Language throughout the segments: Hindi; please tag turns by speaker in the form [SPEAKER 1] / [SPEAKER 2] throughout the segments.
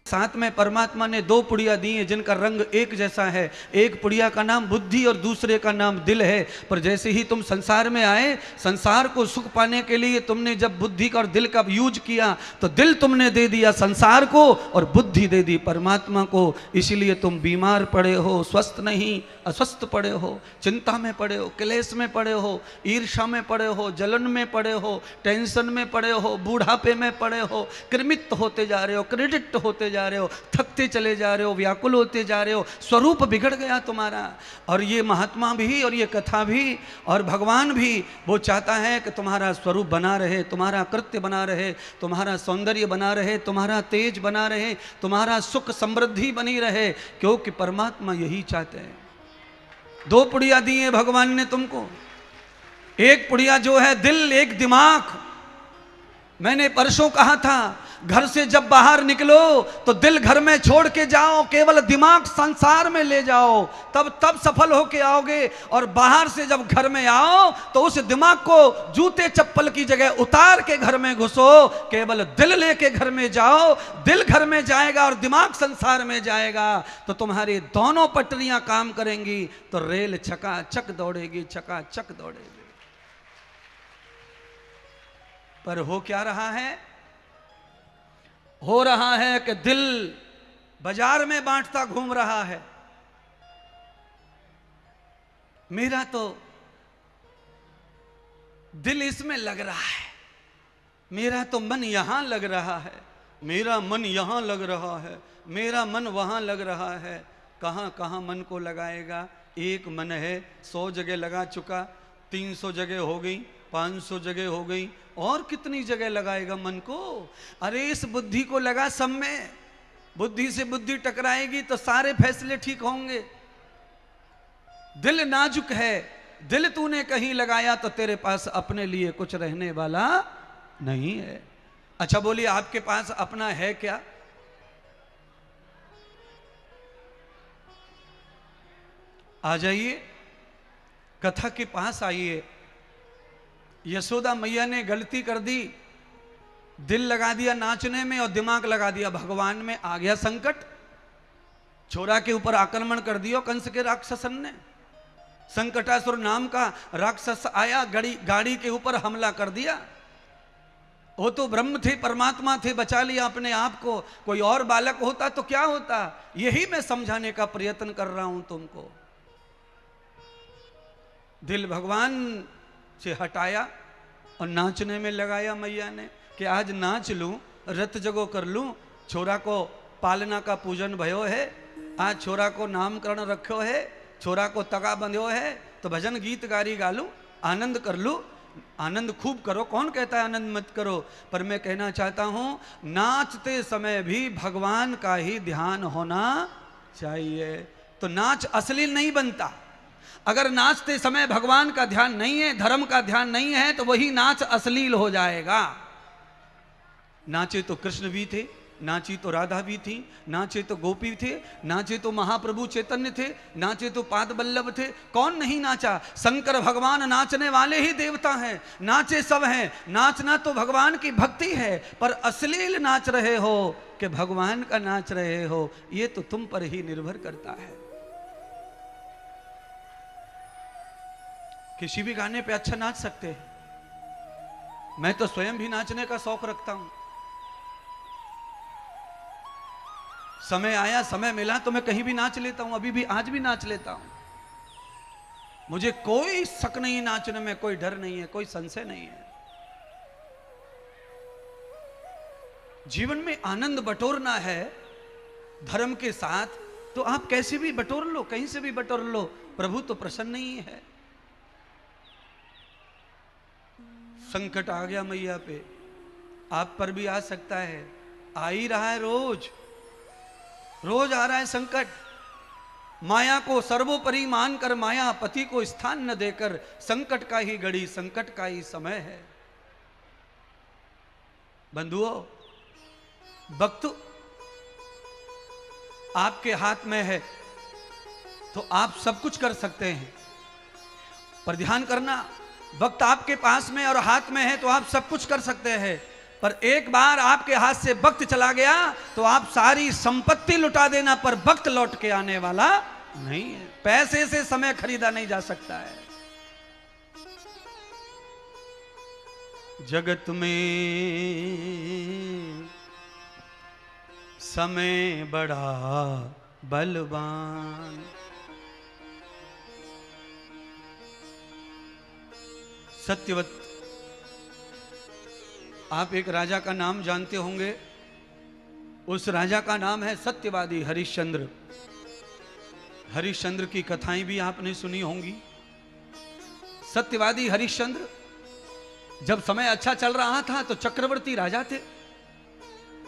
[SPEAKER 1] साथ में परमात्मा ने दो पुड़िया दी हैं जिनका रंग एक जैसा है। एक पुड़िया का नाम बुद्धि और दूसरे का नाम दिल है। पर जैसे ही तुम संसार में आए, संसार को सुख पाने के लिए तुमने जब बुद्धि का और दिल का यूज किया तो दिल तुमने दे दिया संसार को और बुद्धि दे दी परमात्मा को। इसीलिए तुम बीमार पड़े हो, स्वस्थ नहीं अस्वस्थ पड़े हो, चिंता में पड़े हो, क्लेश में पड़े हो, ईर्ष्या में पड़े हो, जलन में पड़े हो, टेंशन में पड़े हो, बूढ़ापे में पड़े हो, कृमित होते जा रहे हो, क्रेडिट होते जा रहे हो, थकते चले जा रहे हो, व्याकुल होते जा रहे हो, स्वरूप बिगड़ गया तुम्हारा। और ये महात्मा भी और ये कथा भी और भगवान भी वो चाहता है कि तुम्हारा स्वरूप बना रहे, तुम्हारा कृत्य बना रहे, तुम्हारा सौंदर्य बना रहे, तुम्हारा तेज बना रहे, तुम्हारा सुख समृद्धि बनी रहे, क्योंकि परमात्मा यही चाहते हैं। दो पुड़िया दी है भगवान ने तुमको, एक पुड़िया जो है दिल, एक दिमाग। मैंने परसों कहा था घर से जब बाहर निकलो तो दिल घर में छोड़ के जाओ, केवल दिमाग संसार में ले जाओ, तब सफल होके आओगे। और बाहर से जब घर में आओ तो उस दिमाग को जूते चप्पल की जगह उतार के घर में घुसो, केवल दिल लेके घर में जाओ। दिल घर में जाएगा और दिमाग संसार में जाएगा तो तुम्हारी दोनों पटरियां काम करेंगी, तो रेल चकाचक दौड़ेगी, चकाचक दौड़ेगी। पर हो क्या रहा है? हो रहा है कि दिल बाजार में बांटता घूम रहा है। मेरा तो दिल इसमें लग रहा है, मेरा तो मन यहां लग रहा है, मेरा मन यहां लग रहा है, मेरा मन वहां लग रहा है। कहां कहां मन को लगाएगा? एक मन है 100 जगह लगा चुका, 300 जगह हो गई, 500 जगह हो गई, और कितनी जगह लगाएगा मन को? अरे इस बुद्धि को लगा सब में। बुद्धि से बुद्धि टकराएगी तो सारे फैसले ठीक होंगे। दिल नाजुक है, दिल तूने कहीं लगाया तो तेरे पास अपने लिए कुछ रहने वाला नहीं है। अच्छा बोलिए, आपके पास अपना है क्या? आ जाइए, कथा के पास आइए। यशोदा मैया ने गलती कर दी, दिल लगा दिया नाचने में और दिमाग लगा दिया भगवान में। आ गया संकट, छोरा के ऊपर आक्रमण कर दिया कंस के राक्षसन ने। संकटासुर नाम का राक्षस आया, गाड़ी के ऊपर हमला कर दिया। वो तो ब्रह्म थे, परमात्मा थे, बचा लिया अपने आप को। कोई और बालक होता तो क्या होता? यही मैं समझाने का प्रयत्न कर रहा हूं तुमको। दिल भगवान से हटाया और नाचने में लगाया मैया ने कि आज नाच लूं, रत जगो कर लूं। छोरा को पालना का पूजन भयो है, आज छोरा को नामकरण रखो है, छोरा को तगा बंध्यो है, तो भजन गीत गारी गा लूं, आनंद कर लूं। आनंद खूब करो, कौन कहता है आनंद मत करो? पर मैं कहना चाहता हूं, नाचते समय भी भगवान का ही ध्यान होना चाहिए, तो नाच अश्लील नहीं बनता। अगर नाचते समय भगवान का ध्यान नहीं है, धर्म का ध्यान नहीं है, तो वही नाच अश्लील हो जाएगा। नाचे तो कृष्ण भी थे, नाची तो राधा भी थी, नाचे तो गोपी थे, नाचे तो महाप्रभु चैतन्य थे, नाचे तो पाद बल्लभ थे। कौन नहीं नाचा? शंकर भगवान नाचने वाले ही देवता हैं, नाचे सब हैं। नाचना तो भगवान की भक्ति है, पर अश्लील नाच रहे हो कि भगवान का नाच रहे हो, ये तो तुम पर ही निर्भर करता है। किसी भी गाने पे अच्छा नाच सकते हैं। मैं तो स्वयं भी नाचने का शौक रखता हूं। समय आया, समय मिला तो मैं कहीं भी नाच लेता हूं। अभी भी, आज भी नाच लेता हूं। मुझे कोई शक नहीं, नाचने में कोई डर नहीं है, कोई संशय नहीं है। जीवन में आनंद बटोरना है धर्म के साथ, तो आप कैसे भी बटोर लो, कहीं से भी बटोर लो, प्रभु तो प्रसन्न ही है। संकट आ गया मैया पे, आप पर भी आ सकता है, आ ही रहा है, रोज रोज आ रहा है संकट। माया को सर्वोपरि मानकर माया पति को स्थान न देकर संकट का ही घड़ी, संकट का ही समय है। बंधुओं, वक्त आपके हाथ में है तो आप सब कुछ कर सकते हैं, पर ध्यान करना, वक्त आपके पास में और हाथ में है तो आप सब कुछ कर सकते हैं, पर एक बार आपके हाथ से वक्त चला गया तो आप सारी संपत्ति लुटा देना, पर वक्त लौट के आने वाला नहीं है। पैसे से समय खरीदा नहीं जा सकता है। जगत में समय बड़ा बलवान, सत्यवत। आप एक राजा का नाम जानते होंगे, उस राजा का नाम है सत्यवादी हरिश्चंद्र। हरिश्चंद्र की कथाएं भी आपने सुनी होंगी। सत्यवादी हरिश्चंद्र जब समय अच्छा चल रहा था तो चक्रवर्ती राजा थे,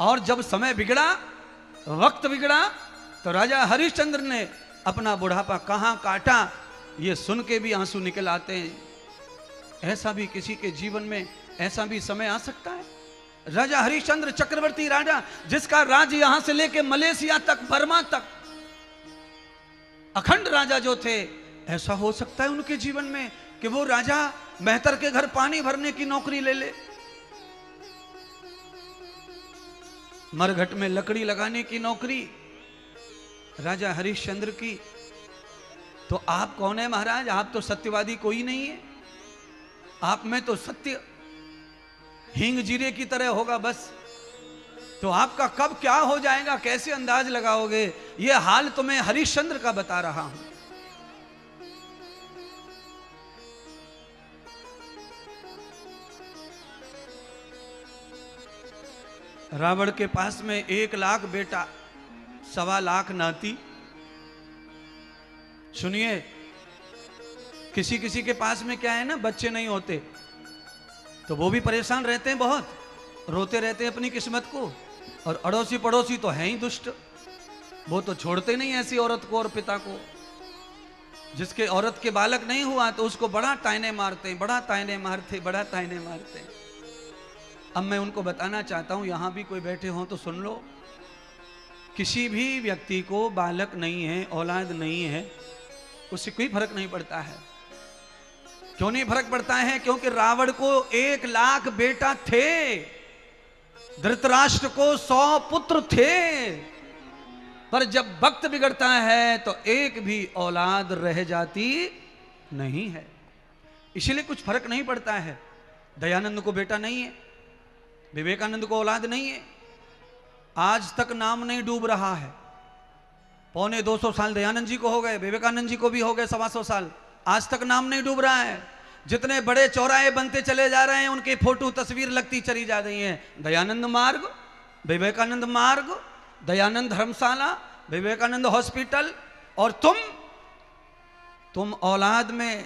[SPEAKER 1] और जब समय बिगड़ा, वक्त बिगड़ा, तो राजा हरिश्चंद्र ने अपना बुढ़ापा कहां काटा, ये सुन के भी आंसू निकल आते हैं। ऐसा भी किसी के जीवन में ऐसा भी समय आ सकता है। राजा हरिश्चंद्र चक्रवर्ती राजा, जिसका राज्य यहां से लेके मलेशिया तक, बर्मा तक अखंड राजा जो थे, ऐसा हो सकता है उनके जीवन में कि वो राजा मेहतर के घर पानी भरने की नौकरी ले ले, मरघट में लकड़ी लगाने की नौकरी राजा हरिश्चंद्र की। तो आप कौन है महाराज? आप तो सत्यवादी कोई नहीं है। आप में तो सत्य हींग जीरे की तरह होगा बस। तो आपका कब क्या हो जाएगा, कैसे अंदाज लगाओगे? यह हाल तो मैं हरिश्चंद्र का बता रहा हूं। रावण के पास में 1 लाख बेटा, 1.25 लाख नाती। सुनिए, किसी किसी के पास में क्या है ना, बच्चे नहीं होते तो वो भी परेशान रहते हैं, बहुत रोते रहते हैं अपनी किस्मत को। और अड़ोसी पड़ोसी तो हैं ही दुष्ट, वो तो छोड़ते नहीं ऐसी औरत को और पिता को। जिसके औरत के बालक नहीं हुआ तो उसको बड़ा तायने मारते हैं, बड़ा तायने मारते, बड़ा तायने मारते हैं। अब मैं उनको बताना चाहता हूं, यहां भी कोई बैठे हो तो सुन लो, किसी भी व्यक्ति को बालक नहीं है, औलाद नहीं है, उससे कोई फर्क नहीं पड़ता है। क्यों नहीं फर्क पड़ता है? क्योंकि रावण को 1 लाख बेटा थे, धृतराष्ट्र को 100 पुत्र थे, पर जब वक्त बिगड़ता है तो एक भी औलाद रह जाती नहीं है। इसलिए कुछ फर्क नहीं पड़ता है। दयानंद को बेटा नहीं है, विवेकानंद को औलाद नहीं है, आज तक नाम नहीं डूब रहा है। 250 साल दयानंद जी को हो गए, विवेकानंद जी को भी हो गए 125 साल, आज तक नाम नहीं डूब रहा है। जितने बड़े चौराहे बनते चले जा रहे हैं, उनकी फोटो तस्वीर लगती चली जा रही है। दयानंद मार्ग, विवेकानंद मार्ग, दयानंद धर्मशाला, विवेकानंद हॉस्पिटल। और तुम औलाद में,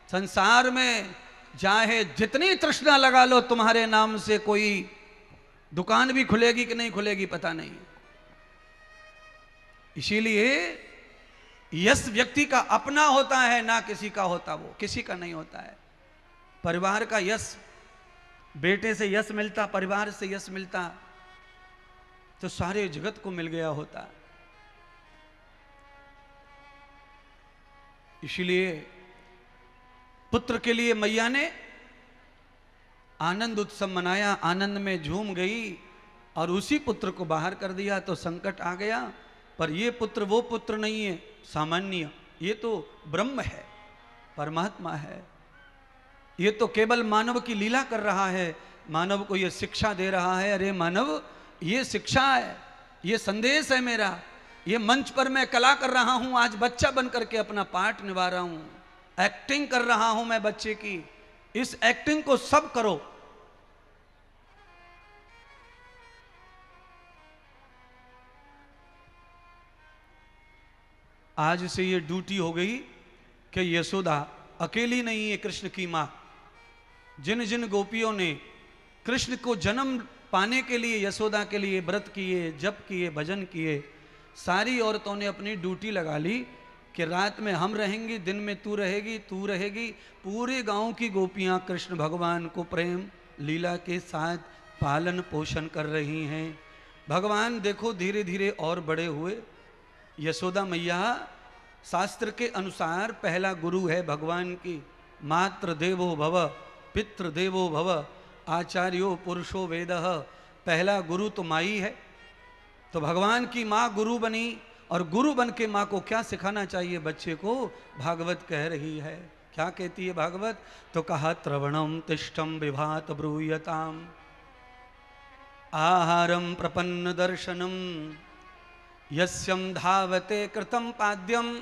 [SPEAKER 1] संसार में चाहे जितनी तृष्णा लगा लो, तुम्हारे नाम से कोई दुकान भी खुलेगी कि नहीं खुलेगी पता नहीं। इसीलिए यश व्यक्ति का अपना होता है, ना किसी का होता, वो किसी का नहीं होता है। परिवार का यश, बेटे से यश मिलता, परिवार से यश मिलता तो सारे जगत को मिल गया होता। इसलिए पुत्र के लिए मैया ने आनंद उत्सव मनाया, आनंद में झूम गई और उसी पुत्र को बाहर कर दिया तो संकट आ गया। पर ये पुत्र वो पुत्र नहीं है सामान्य, ये तो ब्रह्म है, परमात्मा है। ये तो केवल मानव की लीला कर रहा है, मानव को ये शिक्षा दे रहा है। अरे मानव, ये शिक्षा है, ये संदेश है मेरा। ये मंच पर मैं कला कर रहा हूं, आज बच्चा बन करके अपना पार्ट निभा रहा हूं, एक्टिंग कर रहा हूं मैं बच्चे की। इस एक्टिंग को सब करो। आज से ये ड्यूटी हो गई कि यशोदा अकेली नहीं है कृष्ण की मां। जिन जिन गोपियों ने कृष्ण को जन्म पाने के लिए, यशोदा के लिए व्रत किए, जप किए, भजन किए, सारी औरतों ने अपनी ड्यूटी लगा ली कि रात में हम रहेंगे, दिन में तू रहेगी, तू रहेगी। पूरे गांव की गोपियां कृष्ण भगवान को प्रेम लीला के साथ पालन पोषण कर रही हैं। भगवान देखो धीरे धीरे और बड़े हुए। यशोदा मैया शास्त्र के अनुसार पहला गुरु है भगवान की। मातृ देवो भव, पितृ देवो भव, आचार्यो पुरुषो वेदः, पहला गुरु तो माँ ही है। तो भगवान की माँ गुरु बनी, और गुरु बन के माँ को क्या सिखाना चाहिए बच्चे को, भागवत कह रही है। क्या कहती है भागवत? तो कहा त्रवणम तिष्ठम विभात ब्रूयताम आहारम प्रपन्न दर्शनम यस्यम धावते कृतम पाद्यम।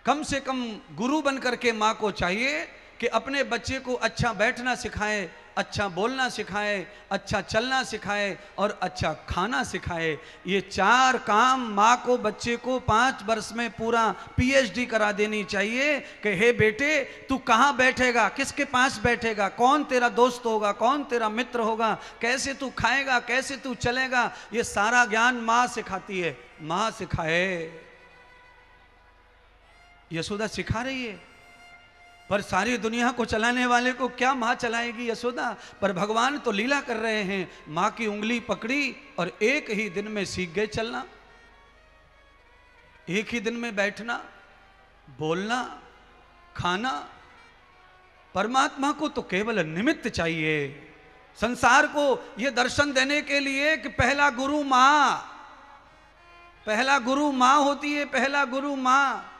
[SPEAKER 1] कम से कम गुरु बन करके माँ को चाहिए कि अपने बच्चे को अच्छा बैठना सिखाए, अच्छा बोलना सिखाए, अच्छा चलना सिखाए और अच्छा खाना सिखाए। ये 4 काम माँ को बच्चे को 5 वर्ष में पूरा PhD करा देनी चाहिए कि हे बेटे तू कहाँ बैठेगा, किसके पास बैठेगा, कौन तेरा दोस्त होगा, कौन तेरा मित्र होगा, कैसे तू खाएगा, कैसे तू चलेगा, ये सारा ज्ञान माँ सिखाती है। माँ सिखाए, यशोदा सिखा रही है, पर सारी दुनिया को चलाने वाले को क्या माँ चलाएगी यशोदा। पर भगवान तो लीला कर रहे हैं, माँ की उंगली पकड़ी और एक ही दिन में सीख गए चलना, एक ही दिन में बैठना, बोलना, खाना। परमात्मा को तो केवल निमित्त चाहिए, संसार को यह दर्शन देने के लिए कि पहला गुरु माँ, पहला गुरु माँ होती है, पहला गुरु माँ।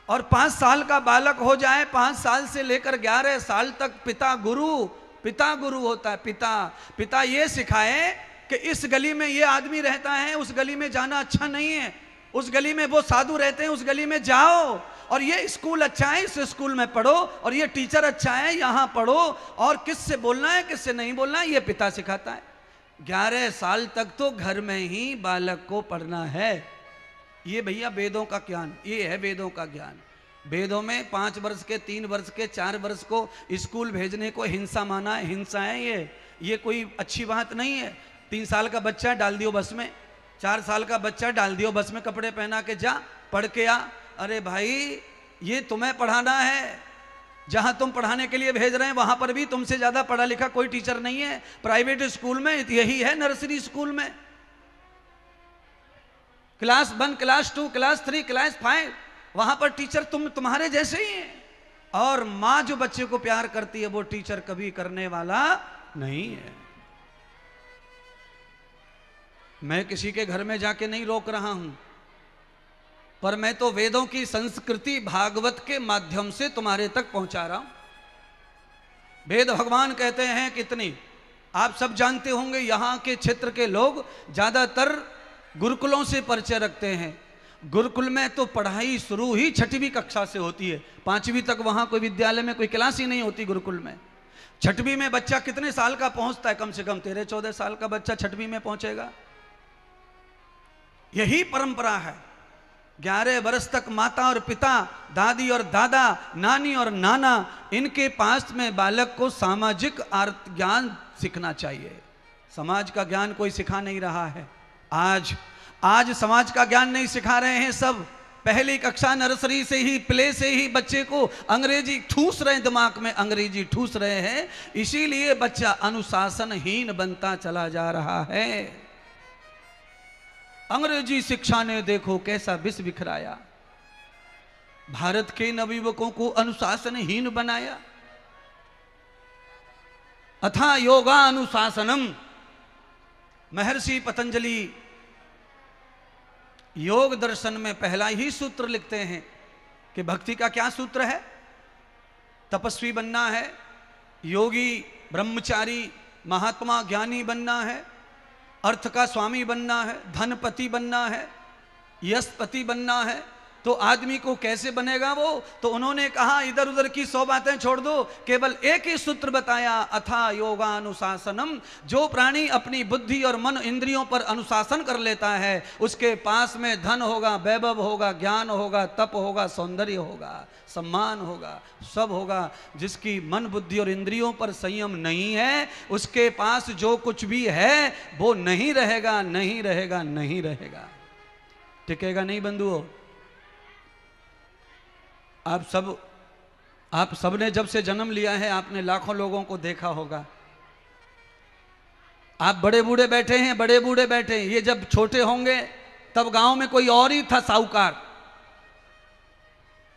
[SPEAKER 1] और 5 साल का बालक हो जाए, 5 साल से लेकर 11 साल तक पिता गुरु होता है। पिता ये सिखाए कि इस गली में ये आदमी रहता है, उस गली में जाना अच्छा नहीं है, उस गली में वो साधु रहते हैं, उस गली में जाओ, और ये स्कूल अच्छा है, इस स्कूल में पढ़ो, और ये टीचर अच्छा है, यहाँ पढ़ो, और किससे बोलना है किससे नहीं बोलना है ये पिता सिखाता है। 11 साल तक तो घर में ही बालक को पढ़ना है। ये भैया वेदों का ज्ञान, ये है वेदों का ज्ञान। वेदों में 5 वर्ष के, 3 वर्ष के, 4 वर्ष को स्कूल भेजने को हिंसा माना है, हिंसा है ये कोई अच्छी बात नहीं है। 3 साल का बच्चा डाल दियो बस में, 4 साल का बच्चा डाल दियो बस में, कपड़े पहना के जा पढ़ के आ। अरे भाई ये तुम्हें पढ़ाना है, जहां तुम पढ़ाने के लिए भेज रहे हैं वहां पर भी तुमसे ज्यादा पढ़ा लिखा कोई टीचर नहीं है। प्राइवेट स्कूल में यही है, नर्सरी स्कूल में क्लास 1, क्लास 2, क्लास 3, क्लास 5, वहां पर टीचर तुम्हारे जैसे ही हैं। और मां जो बच्चे को प्यार करती है वो टीचर कभी करने वाला नहीं है। मैं किसी के घर में जाके नहीं रोक रहा हूं, पर मैं तो वेदों की संस्कृति भागवत के माध्यम से तुम्हारे तक पहुंचा रहा हूं। वेद भगवान कहते हैं कितनी, आप सब जानते होंगे, यहां के क्षेत्र के लोग ज्यादातर गुरुकुलों से परिचय रखते हैं। गुरुकुल में तो पढ़ाई शुरू ही 6वीं कक्षा से होती है, 5वीं तक वहां कोई विद्यालय में कोई क्लास ही नहीं होती। गुरुकुल में 6वीं में बच्चा कितने साल का पहुंचता है? कम से कम 13-14 साल का बच्चा 6वीं में पहुंचेगा। यही परंपरा है। 11 वर्ष तक माता और पिता, दादी और दादा, नानी और नाना, इनके पास में बालक को सामाजिक अर्थ ज्ञान सीखना चाहिए। समाज का ज्ञान कोई सिखा नहीं रहा है। आज समाज का ज्ञान नहीं सिखा रहे हैं सब। पहली कक्षा नर्सरी से ही, प्ले से ही बच्चे को अंग्रेजी ठूस रहे हैं, दिमाग में अंग्रेजी ठूस रहे हैं। इसीलिए बच्चा अनुशासनहीन बनता चला जा रहा है। अंग्रेजी शिक्षा ने देखो कैसा विष बिखराया, भारत के नवयुवकों को अनुशासनहीन बनाया। अथा योगा अनुशासनम, महर्षि पतंजलि योग दर्शन में पहला ही सूत्र लिखते हैं कि भक्ति का क्या सूत्र है? तपस्वी बनना है, योगी, ब्रह्मचारी, महात्मा, ज्ञानी बनना है, अर्थ का स्वामी बनना है, धनपति बनना है, यशपति बनना है। तो आदमी को कैसे बनेगा वो? तो उन्होंने कहा इधर उधर की 100 बातें छोड़ दो, केवल एक ही सूत्र बताया, अथा योगानुशासनम। जो प्राणी अपनी बुद्धि और मन इंद्रियों पर अनुशासन कर लेता है, उसके पास में धन होगा, वैभव होगा, ज्ञान होगा, तप होगा, सौंदर्य होगा, सम्मान होगा, सब होगा। जिसकी मन बुद्धि और इंद्रियों पर संयम नहीं है, उसके पास जो कुछ भी है वो नहीं रहेगा, नहीं रहेगा, नहीं रहेगा, टिकेगा नहीं बंधुओं। आप सब ने जब से जन्म लिया है, आपने लाखों लोगों को देखा होगा। आप बड़े बूढ़े बैठे हैं, बड़े बूढ़े बैठे हैं। ये जब छोटे होंगे तब गांव में कोई और ही था, साहूकार,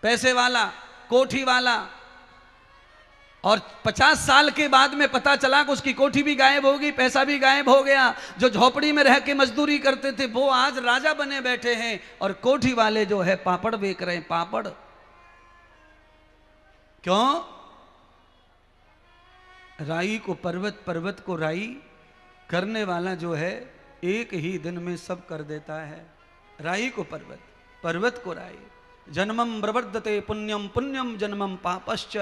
[SPEAKER 1] पैसे वाला, कोठी वाला, और 50 साल के बाद में पता चला कि उसकी कोठी भी गायब होगी, पैसा भी गायब हो गया। जो झोपड़ी में रह के मजदूरी करते थे वो आज राजा बने बैठे हैं, और कोठी वाले जो है पापड़ बेच रहे हैं, पापड़। क्यों? राई को पर्वत, पर्वत को राई करने वाला जो है एक ही दिन में सब कर देता है। राई को पर्वत, पर्वत को राई। जन्मम प्रवर्धते पुण्यम, पुण्यम जन्मम पापश्च।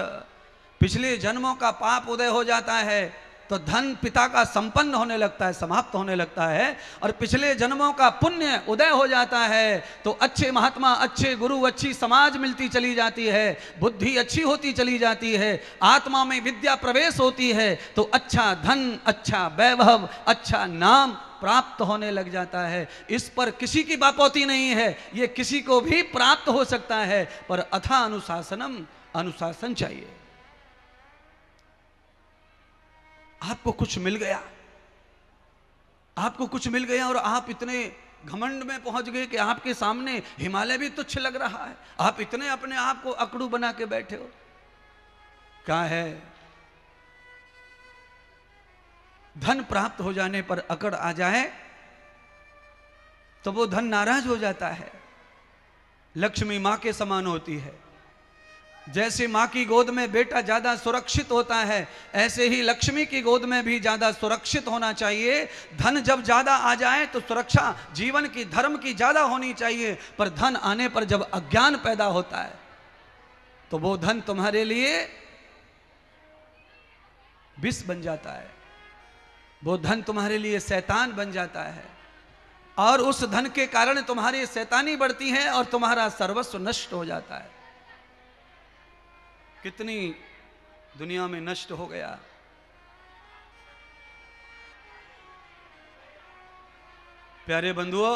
[SPEAKER 1] पिछले जन्मों का पाप उदय हो जाता है तो धन पिता का संपन्न होने लगता है, समाप्त होने लगता है। और पिछले जन्मों का पुण्य उदय हो जाता है तो अच्छे महात्मा, अच्छे गुरु, अच्छी समाज मिलती चली जाती है, बुद्धि अच्छी होती चली जाती है, आत्मा में विद्या प्रवेश होती है, तो अच्छा धन, अच्छा वैभव, अच्छा नाम प्राप्त होने लग जाता है। इस पर किसी की बापौती नहीं है, ये किसी को भी प्राप्त हो सकता है, पर अथा अनुशासनम, अनुशासन चाहिए। आपको कुछ मिल गया, आपको कुछ मिल गया और आप इतने घमंड में पहुंच गए कि आपके सामने हिमालय भी तुच्छ लग रहा है। आप इतने अपने आप को अकड़ू बना के बैठे हो। क्या है? धन प्राप्त हो जाने पर अकड़ आ जाए तो वो धन नाराज हो जाता है। लक्ष्मी मां के समान होती है। जैसे मां की गोद में बेटा ज्यादा सुरक्षित होता है, ऐसे ही लक्ष्मी की गोद में भी ज्यादा सुरक्षित होना चाहिए। धन जब ज्यादा आ जाए तो सुरक्षा जीवन की, धर्म की ज्यादा होनी चाहिए, पर धन आने पर जब अज्ञान पैदा होता है तो वो धन तुम्हारे लिए विष बन जाता है, वो धन तुम्हारे लिए शैतान बन जाता है, और उस धन के कारण तुम्हारी शैतानी बढ़ती है और तुम्हारा सर्वस्व नष्ट हो जाता है। कितनी दुनिया में नष्ट हो गया। प्यारे बंधुओं,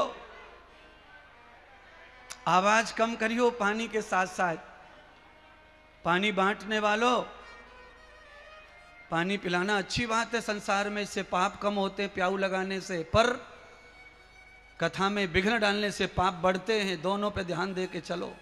[SPEAKER 1] आवाज कम करियो पानी के साथ साथ। पानी बांटने वालों, पानी पिलाना अच्छी बात है, संसार में इससे पाप कम होते प्याऊ लगाने से, पर कथा में विघ्न डालने से पाप बढ़ते हैं। दोनों पे ध्यान दे के चलो।